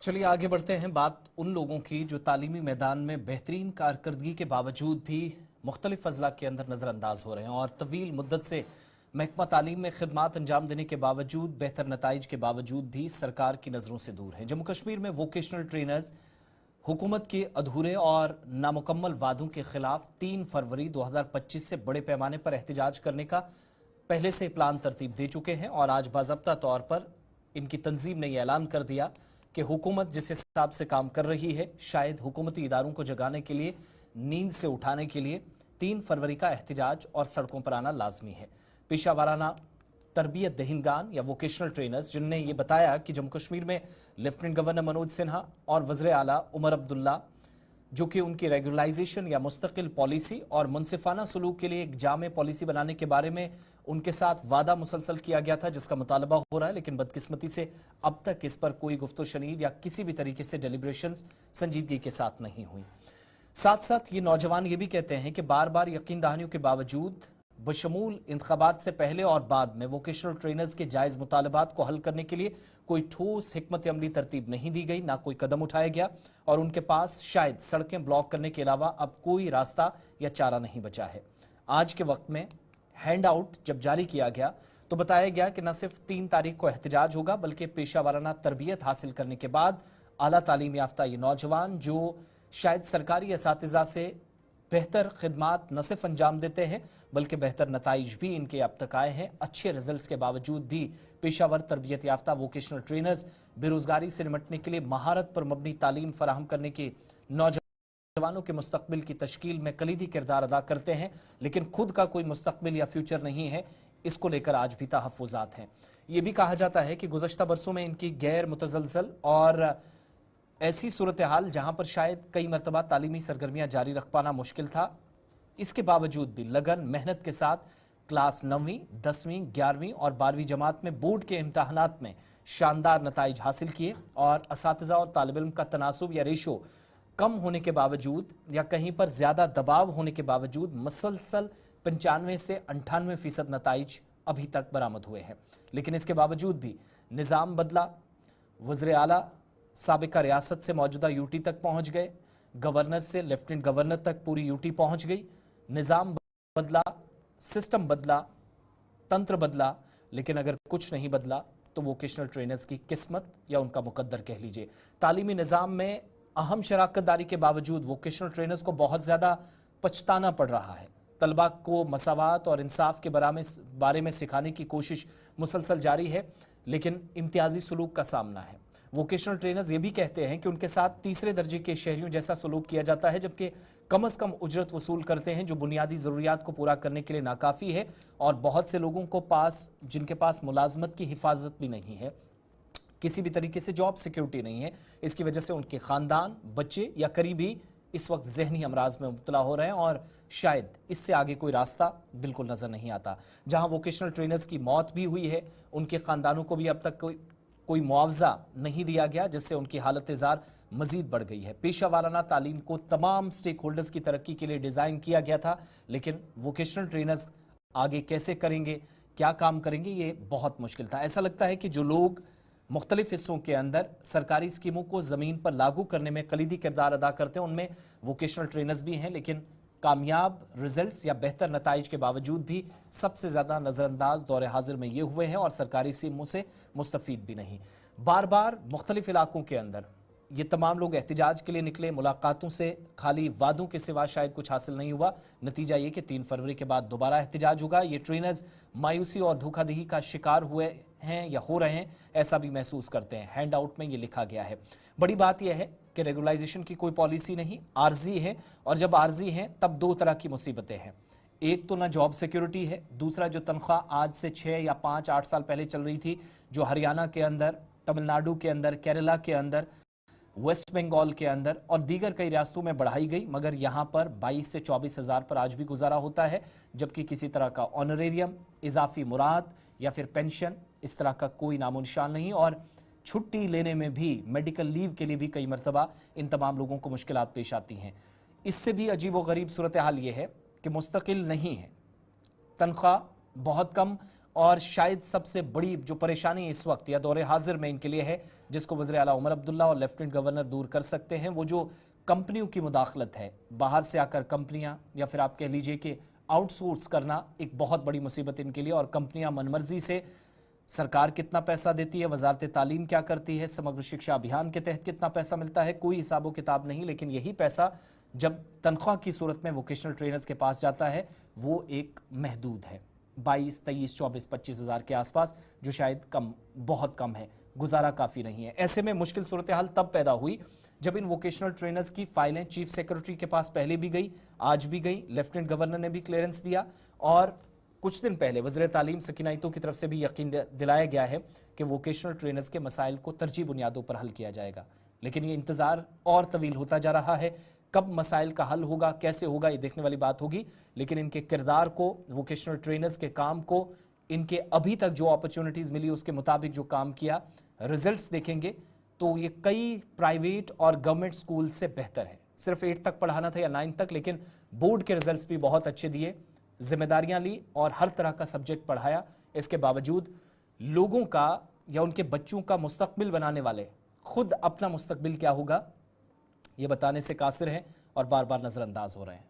चलिए आगे बढ़ते हैं। बात उन लोगों की जो तालीमी मैदान में बेहतरीन कारकर्दगी के बावजूद भी मुख्तलिफ अजला के अंदर नज़रअंदाज हो रहे हैं और तवील मुद्दत से महकमा तालीम में खिदमात अंजाम देने के बावजूद, बेहतर नताइज के बावजूद भी सरकार की नज़रों से दूर हैं। जम्मू कश्मीर में वोकेशनल ट्रेनर्स हुकूमत के अधूरे और नामुकम्मल वादों के खिलाफ 3 फरवरी 2025 से बड़े पैमाने पर एहतजाज करने का पहले से प्लान तरतीब दे चुके हैं और आज बाज़ाब्ता तौर पर इनकी तंजीम ने यह ऐलान कर दिया कि हुकूमत जिस हिसाब से काम कर रही है, शायद हुकूमती इदारों को जगाने के लिए, नींद से उठाने के लिए 3 फरवरी का एहतजाज और सड़कों पर आना लाजमी है। पेशा वाराना तरबियत दहिंदगान या वोकेशनल ट्रेनर्स, जिनने ये बताया कि जम्मू कश्मीर में लेफ्टिनेंट गवर्नर मनोज सिन्हा और वज़ीर आला उमर अब्दुल्ला, जो कि उनकी रेगुलराइजेशन या मुस्तकिल पॉलिसी और मुनसिफाना सलूक के लिए एक जामे पॉलिसी बनाने के बारे में उनके साथ वादा मुसलसल किया गया था, जिसका मुतालबा हो रहा है, लेकिन बदकिस्मती से अब तक इस पर कोई गुफ्तो शनीद या किसी भी तरीके से डेलिब्रेशंस संजीदगी के साथ नहीं हुई। साथ साथ ये नौजवान ये भी कहते हैं कि बार बार यकीन दहानियों के बावजूद बशमूल इंतखाबात से पहले और बाद में वोकेशनल ट्रेनर्स के जायज मुतालबात को हल करने के लिए कोई ठोस हिकमत अमली तरतीब नहीं दी गई, ना कोई कदम उठाया गया और उनके पास शायद सड़कें ब्लॉक करने के अलावा अब कोई रास्ता या चारा नहीं बचा है। आज के वक्त में हैंड आउट जब जारी किया गया तो बताया गया कि न सिर्फ 3 तारीख को एहतजाज होगा, बल्कि पेशा वाराना तरबियत हासिल करने के बाद आला तालीम याफ्ता ये नौजवान जो शायद सरकारी असातिज़ा से बेहतर खिदमात न सिर्फ अंजाम देते हैं बल्कि बेहतर नताइज भी इनके अब तक आए हैं। अच्छे रिजल्ट्स के बावजूद भी पेशावर तरबियत याफ्ता वोकेशनल ट्रेनर्स बेरोजगारी से निपटने के लिए महारत पर मबनी तालीम फराहम करने की नौजवानों के मुस्तकबिल की तश्कील में कलीदी किरदार अदा करते हैं, लेकिन खुद का कोई मुस्तकबिल या फ्यूचर नहीं है। इसको लेकर आज भी तहफ़्फ़ुज़ात हैं। ये भी कहा जाता है कि गुज़श्ता बरसों में इनकी गैर मुतज़लज़ल और ऐसी सूरत हाल जहां पर शायद कई मरतबा तालीमी सरगर्मियां जारी रख पाना मुश्किल था, इसके बावजूद भी लगन मेहनत के साथ क्लास 9वीं, 10वीं, 11वीं और 12वीं जमात में बोर्ड के इम्तहानात में शानदार नताइज हासिल किए और असातिज़ा और तालिब इल्म का तनासुब या रेशो कम होने के बावजूद या कहीं पर ज़्यादा दबाव होने के बावजूद मसलसल 95 से 98% नताइज अभी तक बरामद हुए हैं। लेकिन इसके बावजूद भी निज़ाम बदला, वज़ीर आला साबिका रियासत से मौजूदा यूटी तक पहुंच गए, गवर्नर से लेफ्टिनेंट गवर्नर तक पूरी यूटी पहुंच गई, निज़ाम बदला, सिस्टम बदला, तंत्र बदला, लेकिन अगर कुछ नहीं बदला तो वोकेशनल ट्रेनर्स की किस्मत या उनका मुकद्दर कह लीजिए। तालीमी निज़ाम में अहम शराकतदारी के बावजूद वोकेशनल ट्रेनर्स को बहुत ज़्यादा पछताना पड़ रहा है। तलबा को मसावात और इंसाफ के बारे में सिखाने की कोशिश मुसलसल जारी है, लेकिन इम्तियाजी सलूक का सामना है। वोकेशनल ट्रेनर्स ये भी कहते हैं कि उनके साथ तीसरे दर्जे के शहरियों जैसा सलूक किया जाता है, जबकि कम से कम उजरत वसूल करते हैं जो बुनियादी ज़रूरियात को पूरा करने के लिए नाकाफ़ी है और बहुत से लोगों को पास जिनके पास मुलाजमत की हिफाजत भी नहीं है, किसी भी तरीके से जॉब सिक्योरिटी नहीं है। इसकी वजह से उनके ख़ानदान, बच्चे या करीबी इस वक्त जहनी अमराज में मुब्तला हो रहे हैं और शायद इससे आगे कोई रास्ता बिल्कुल नज़र नहीं आता। जहाँ वोकेशनल ट्रेनर्स की मौत भी हुई है, उनके ख़ानदानों को भी अब तक कोई मुआवजा नहीं दिया गया, जिससे उनकी हालत ज़ार मजीद बढ़ गई है। पेशा वाराना तालीम को तमाम स्टेक होल्डर्स की तरक्की के लिए डिज़ाइन किया गया था, लेकिन वोकेशनल ट्रेनर्स आगे कैसे करेंगे, क्या काम करेंगे, ये बहुत मुश्किल था। ऐसा लगता है कि जो लोग मुख्तलिफ हिस्सों के अंदर सरकारी स्कीमों को ज़मीन पर लागू करने में कलीदी किरदार अदा करते हैं, उनमें वोकेशनल ट्रेनर्स भी हैं, लेकिन कामयाब रिजल्ट्स या बेहतर नताइज के बावजूद भी सबसे ज़्यादा नज़रअंदाज दौरे हाजिर में ये हुए हैं और सरकारी स्कीमों से मुस्तफ़ीद भी नहीं। बार बार मुख्तलिफ इलाकों के अंदर ये तमाम लोग एहतजाज के लिए निकले, मुलाकातों से खाली वादों के सिवा शायद कुछ हासिल नहीं हुआ। नतीजा ये कि 3 फरवरी के बाद दोबारा एहतजाज होगा। ये ट्रेनर्स मायूसी और धोखाधड़ी का शिकार हुए हैं या हो रहे हैं, ऐसा भी महसूस करते हैं। हैंड आउट में ये लिखा गया है। बड़ी बात यह है कि रेगुलराइजेशन की कोई पॉलिसी नहीं, आर्जी है, और जब आर्जी है तब 2 तरह की मुसीबतें हैं। एक तो ना जॉब सिक्योरिटी है, दूसरा जो तनख्वाह आज से 6 या 5, 8 साल पहले चल रही थी, जो हरियाणा के अंदर, तमिलनाडु के अंदर, केरला के अंदर, वेस्ट बंगाल के अंदर और दीगर कई रियासतों में बढ़ाई गई, मगर यहाँ पर 22 से 24 हज़ार पर आज भी गुजारा होता है, जबकि किसी तरह का ऑनरेरियम, इजाफी मुराद या फिर पेंशन, इस तरह का कोई नामो निशान नहीं। और छुट्टी लेने में भी, मेडिकल लीव के लिए भी कई मरतबा इन तमाम लोगों को मुश्किलात पेश आती हैं। इससे भी अजीब व गरीब सूरत हाल ये है कि मुस्तकिल नहीं है, तनख्वाह बहुत कम और शायद सबसे बड़ी जो परेशानी इस वक्त या दौरे हाजिर में इनके लिए है, जिसको वज़ीर आला उमर अब्दुल्ला और लेफ्टिनेंट गवर्नर दूर कर सकते हैं, वो जो कंपनियों की मुदाखलत है, बाहर से आकर कंपनियां या फिर आप कह लीजिए कि आउटसोर्स करना एक बहुत बड़ी मुसीबत इनके लिए। और कंपनियां मनमर्जी से, सरकार कितना पैसा देती है, वजारत तालीम क्या करती है, समग्र शिक्षा अभियान के तहत कितना पैसा मिलता है, कोई हिसाबो किताब नहीं, लेकिन यही पैसा जब तनख्वाह की सूरत में वोकेशनल ट्रेनर्स के पास जाता है वो एक महदूद है, 22, 23, 24, 25 हज़ार के आसपास, जो शायद कम, बहुत कम है, गुजारा काफ़ी नहीं है। ऐसे में मुश्किल सूरत हाल तब पैदा हुई जब इन वोकेशनल ट्रेनर्स की फाइलें चीफ सेक्रेटरी के पास पहले भी गई, आज भी गई, लेफ्टिनेंट गवर्नर ने भी क्लियरेंस दिया और कुछ दिन पहले वज़ीर तालीम सकीना ईतो की तरफ से भी यकीन दिलाया गया है कि वोकेशनल ट्रेनर्स के मसाइल को तरजीह बुनियादों पर हल किया जाएगा। लेकिन ये इंतज़ार और तवील होता जा रहा है, कब मसाइल का हल होगा, कैसे होगा, ये देखने वाली बात होगी। लेकिन इनके किरदार को, वोकेशनल ट्रेनर्स के काम को, इनके अभी तक जो अपॉर्चुनिटीज़ मिली उसके मुताबिक जो काम किया, रिजल्ट्स देखेंगे तो ये कई प्राइवेट और गवर्नमेंट स्कूल से बेहतर है। सिर्फ 8 तक पढ़ाना था या 9 तक, लेकिन बोर्ड के रिजल्ट्स भी बहुत अच्छे दिए, जिम्मेदारियां ली और हर तरह का सब्जेक्ट पढ़ाया। इसके बावजूद लोगों का या उनके बच्चों का मुस्तकबिल बनाने वाले खुद अपना मुस्तकबिल क्या होगा ये बताने से कासिर हैं और बार बार नजरअंदाज हो रहे हैं।